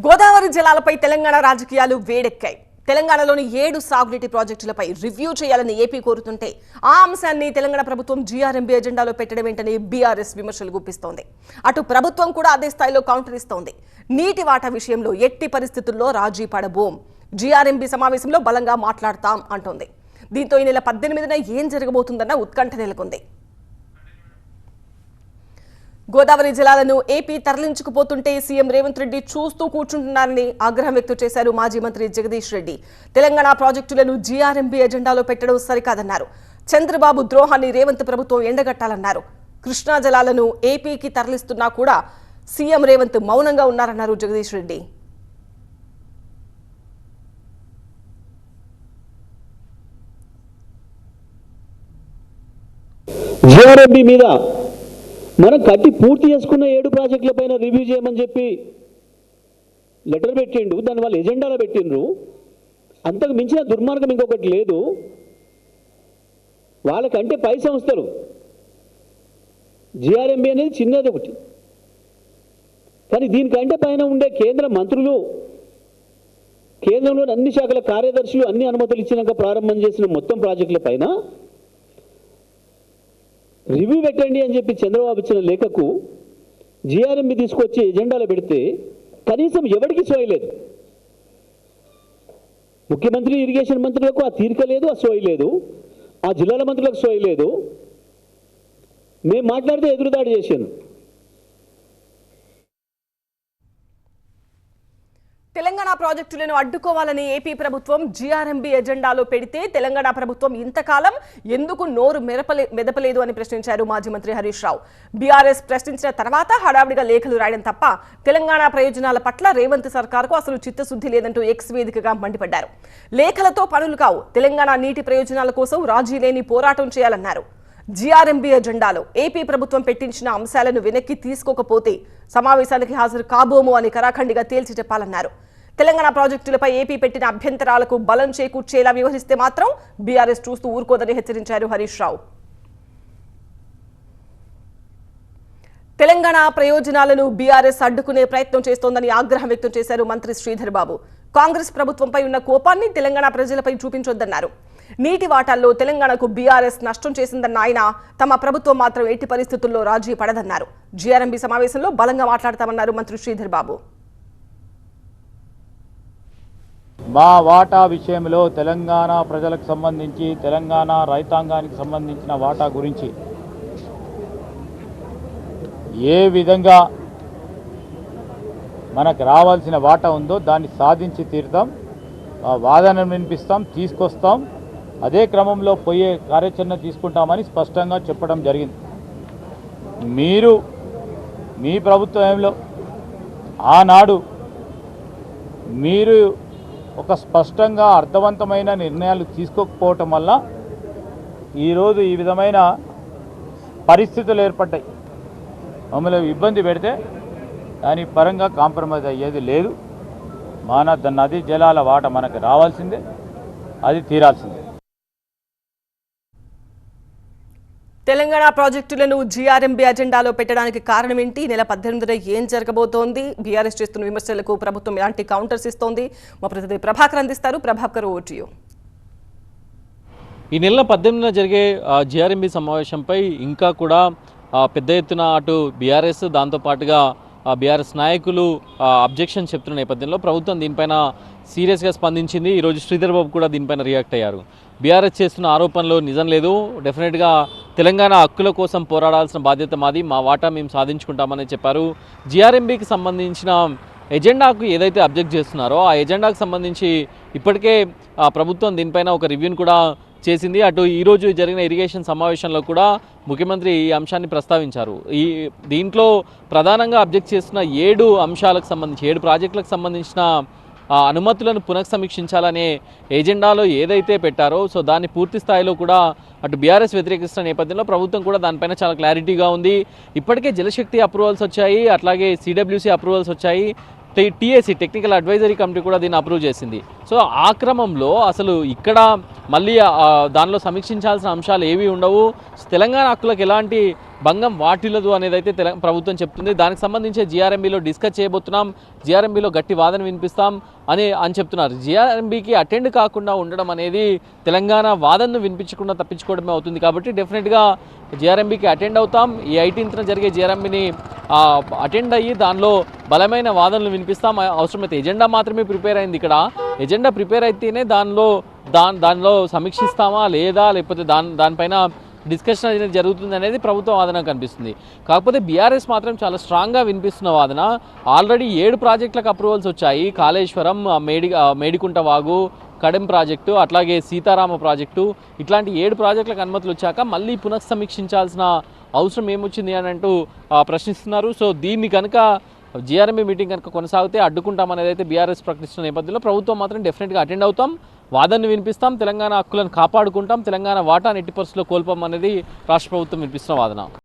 గోదావరి జలాలపై తెలంగాణ రాజకీయాలు వేడెక్కాయి. తెలంగాణలోని 7 సాగునీటి ప్రాజెక్టులపై రివ్యూ చేయాలని ఏపీ కోరుతుంటే ఆ అంశాన్ని తెలంగాణ ప్రభుత్వం జీఆర్ఎంబీ ఎజెండాలో పెట్టడం ఏంటని బీఆర్ఎస్ విమర్శలు గుప్పిస్తోంది. అటు ప్రభుత్వం కూడా అదే స్థాయిలో కౌంటర్ ఇస్తోంది. నీటి వాటా విషయంలో ఎట్టి పరిస్థితుల్లో రాజీ పడబోం, జీఆర్ఎంబీ సమావేశంలో బలంగా మాట్లాడతాం అంటోంది. దీంతో ఈ నెల 18న ఏం జరగబోతుందన్న ఉత్కంఠ నెలకొంది. గోదావరి జలాలను ఏపీ తరలించుకుపోతుంటే సీఎం రేవంత్ రెడ్డి చూస్తూ కూర్చుంటున్నారని ఆగ్రహం వ్యక్తం చేశారు మాజీ మంత్రి జగదీష్ రెడ్డి. తెలంగాణ ప్రాజెక్టులను జీఆర్ఎంబీ ఎజెండాలో పెట్టడం సరికాదన్నారు. చంద్రబాబు ద్రోహాన్ని రేవంత్ ప్రభుత్వం ఎండగట్టాలన్నారు. కృష్ణా జలాలను ఏపీకి తరలిస్తున్నా కూడా సీఎం రేవంత్ మౌనంగా ఉన్నారన్నారు జగదీష్ రెడ్డి. జీఆర్ఎంబీ మీద మనం కట్టి పూర్తి చేసుకున్న 7 ప్రాజెక్టుల పైన రివ్యూ చేయమని చెప్పి లెటర్ పెట్టిండు. దాని వాళ్ళు ఎజెండాలో పెట్టిండ్రు. అంతకు మించిన దుర్మార్గం ఇంకొకటి లేదు. వాళ్ళకంటే పై సంస్థలు, జీఆర్ఎంబీ అనేది చిన్నది ఒకటి, కానీ దీనికంటే పైన ఉండే కేంద్ర మంత్రులు, కేంద్రంలోని అన్ని శాఖల కార్యదర్శులు అన్ని అనుమతులు ఇచ్చినాక ప్రారంభం చేసిన మొత్తం ప్రాజెక్టుల పైన రివ్యూ పెట్టండి అని చెప్పి చంద్రబాబు ఇచ్చిన లేఖకు జీఆర్ఎంబీ తీసుకొచ్చి ఎజెండాలో పెడితే కనీసం ఎవరికి సోయలేదు. ముఖ్యమంత్రి, ఇరిగేషన్ మంత్రులకు ఆ తీరిక లేదు, ఆ సోయి లేదు. ఆ జిల్లాల మంత్రులకు సోయి లేదు. మేము మాట్లాడితే ఎదురుదాడి చేశాను. తెలంగాణ ప్రాజెక్టులను అడ్డుకోవాలని ఏపీ ప్రభుత్వం జీఆర్ఎంబీ ఎజెండాలో పెడితే తెలంగాణ ప్రభుత్వం ఇంతకాలం ఎందుకు నోరు మెదపలేదు అని ప్రశ్నించారు మాజీ మంత్రి హరీష్ రావు. బీఆర్ఎస్ ప్రశ్నించిన తర్వాత హడావిడిగా లేఖలు రాయడం తప్ప తెలంగాణ ప్రయోజనాల పట్ల రేవంత్ సర్కార్కు అసలు చిత్తశుద్ధి లేదంటూ ఎక్స్ వేదికగా మండిపడ్డారు. లేఖలతో పనులు కావు, తెలంగాణ నీటి ప్రయోజనాల కోసం రాజీ లేని పోరాటం చేయాలన్నారు. జీఆర్ఎంబీ ఎజెండాలో ఏపీ ప్రభుత్వం పెట్టించిన అంశాలను వెనక్కి తీసుకోకపోతే సమావేశానికి హాజరు కాబోము అని కరాఖండిగా తేల్చి చెప్పాలన్నారు. తెలంగాణ ప్రాజెక్టులపై ఏపీ పెట్టిన అభ్యంతరాలకు బలం చేకూర్చేలా వ్యవహరిస్తే మాత్రం బీఆర్ఎస్ చూస్తూ ఊరుకోదని హెచ్చరించారు హరీష్ రావు. తెలంగాణ ప్రయోజనాలను బీఆర్ఎస్ అడ్డుకునే ప్రయత్నం చేస్తోందని ఆగ్రహం వ్యక్తం చేశారు మంత్రి శ్రీధర్ బాబు. కాంగ్రెస్ ప్రభుత్వంపై ఉన్న కోపాన్ని తెలంగాణ ప్రజలపై చూపించొద్దన్నారు. నీటి వాటాల్లో తెలంగాణకు బీఆర్ఎస్ నష్టం చేసిందన్న ఆయన తమ ప్రభుత్వం మాత్రం ఎట్టి పరిస్థితుల్లో రాజీ పడదన్నారు. జీఆర్ఎంబీ సమావేశంలో బలంగా మాట్లాడతామన్నారు మంత్రి శ్రీధర్ బాబు. మా వాటా విషయంలో తెలంగాణ ప్రజలకు సంబంధించి, తెలంగాణ రైతాంగానికి సంబంధించిన వాటా గురించి ఏ విధంగా మనకు రావాల్సిన వాటా ఉందో దాన్ని సాధించి తీరుతాం. ఆ వాదనను వినిపిస్తాం, తీసుకొస్తాం. అదే క్రమంలో పోయే కార్యాచరణ తీసుకుంటామని స్పష్టంగా చెప్పడం జరిగింది. మీరు మీ ప్రభుత్వంలో ఆనాడు మీరు ఒక స్పష్టంగా అర్థవంతమైన నిర్ణయాలు తీసుకోకపోవటం వల్ల ఈరోజు ఈ విధమైన పరిస్థితులు ఏర్పడ్డాయి. మమ్మల్ని ఇబ్బంది పెడితే దాని పరంగా కాంప్రమైజ్ అయ్యేది లేదు. నది జలాల వాట మనకు రావాల్సిందే, అది తీరాల్సిందే. తెలంగాణ ప్రాజెక్టులను జీఆర్ఎంబీ అజెండాలో పెట్టడానికి కారణం ఏంటి? నెల 18న ఏం జరగబోతోంది? బీఆర్ఎస్ చేస్తున్న విమర్శలకు ప్రభుత్వం ఎలాంటి కౌంటర్స్ ఇస్తోంది? మా ప్రతినిధి ప్రభాకర్ అందిస్తారు. Prabhakar, over to you. ఈ నెల 18న జరిగే జీఆర్ఎంబీ సమావేశంపై ఇంకా కూడా పెద్ద ఎత్తున అటు బీఆర్ఎస్, దాంతోపాటుగా బీఆర్ఎస్ నాయకులు అబ్జెక్షన్ చెప్తున్న నేపథ్యంలో ప్రభుత్వం దీనిపైన సీరియస్గా స్పందించింది. ఈరోజు శ్రీధర్ బాబు కూడా దీనిపైన రియాక్ట్ అయ్యారు. బీఆర్ఎస్ చేస్తున్న ఆరోపణలు నిజం లేదు, డెఫినెట్గా తెలంగాణ హక్కుల కోసం పోరాడాల్సిన బాధ్యత మాది, మా వాటా మేము సాధించుకుంటామని చెప్పారు. జీఆర్ఎంబీకి సంబంధించిన ఎజెండాకు ఏదైతే అబ్జెక్ట్ చేస్తున్నారో ఆ ఎజెండాకు సంబంధించి ఇప్పటికే ప్రభుత్వం దీనిపైన ఒక రివ్యూని కూడా చేసింది. అటు ఈరోజు జరిగిన ఇరిగేషన్ సమావేశంలో కూడా ముఖ్యమంత్రి ఈ అంశాన్ని ప్రస్తావించారు. దీంట్లో ప్రధానంగా అబ్జెక్ట్ చేస్తున్న 7 అంశాలకు సంబంధించి 7 ప్రాజెక్టులకు సంబంధించిన అనుమతులను పునఃసమీక్షించాలనే ఎజెండాలో ఏదైతే పెట్టారో సో దాన్ని పూర్తి స్థాయిలో కూడా అటు బీఆర్ఎస్ వ్యతిరేకిస్తున్న నేపథ్యంలో ప్రభుత్వం కూడా దానిపైన చాలా క్లారిటీగా ఉంది. ఇప్పటికే జలశక్తి అప్రూవల్స్ వచ్చాయి, అట్లాగే సిడబ్ల్యూసీ అప్రూవల్స్ వచ్చాయి, టీఎస్సీ టెక్నికల్ అడ్వైజరీ కమిటీ కూడా దీన్ని అప్రూవ్ చేసింది. సో ఆ క్రమంలో అసలు ఇక్కడ మళ్ళీ దానిలో సమీక్షించాల్సిన అంశాలు ఏవి ఉండవు, తెలంగాణ హక్కులకు ఎలాంటి భంగం వాటిల్లదు అనేది అయితే ప్రభుత్వం చెప్తుంది. దానికి సంబంధించి జిఆర్ఎంబీలో డిస్కస్ చేయబోతున్నాం, జిఆర్ఎంబీలో గట్టి వాదన వినిపిస్తాం అని చెప్తున్నారు. జిఆర్ఎంబీకి అటెండ్ కాకుండా ఉండడం అనేది తెలంగాణ వాదనను వినిపించకుండా తప్పించుకోవడమే అవుతుంది. కాబట్టి డెఫినెట్గా జిఆర్ఎంబీకి అటెండ్ అవుతాం. ఈ 18న జరిగే జిఆర్ఎంబీని అటెండ్ అయ్యి దానిలో బలమైన వాదనలు వినిపిస్తాం. అవసరమైతే ఎజెండా మాత్రమే ప్రిపేర్ అయింది. ఇక్కడ ఎజెండా ప్రిపేర్ అయితేనే దానిలో సమీక్షిస్తామా లేదా, లేకపోతే దానిపైన డిస్కషన్ అనేది జరుగుతుంది అనేది ప్రభుత్వ వాదన కనిపిస్తుంది. కాకపోతే బీఆర్ఎస్ మాత్రం చాలా స్ట్రాంగ్గా వినిపిస్తున్న వాదన. ఆల్రెడీ 7 ప్రాజెక్టులకు అప్రూవల్స్ వచ్చాయి. కాళేశ్వరం, మేడికుంట వాగు, కడెం ప్రాజెక్టు, అట్లాగే సీతారామ ప్రాజెక్టు, ఇట్లాంటి 7 ప్రాజెక్టులకు అనుమతులు వచ్చాక మళ్ళీ పునఃసమీక్షించాల్సిన అవసరం ఏమొచ్చింది అని అంటూ ప్రశ్నిస్తున్నారు. సో దీన్ని కనుక జిఆర్ఎంబీ మీటింగ్ కనుక కొనసాగితే అడ్డుకుంటామనేది అయితే బీఆర్ఎస్ ప్రకటిస్తున్న నేపథ్యంలో ప్రభుత్వం మాత్రం డెఫినెట్గా అటెండ్ అవుతాం, వాదనను వినిపిస్తాం, తెలంగాణ హక్కులను కాపాడుకుంటాం, తెలంగాణ వాటాను ఎట్టి పరిస్థితుల్లో కోల్పోమనేది రాష్ట్ర ప్రభుత్వం వినిపిస్తున్న వాదన.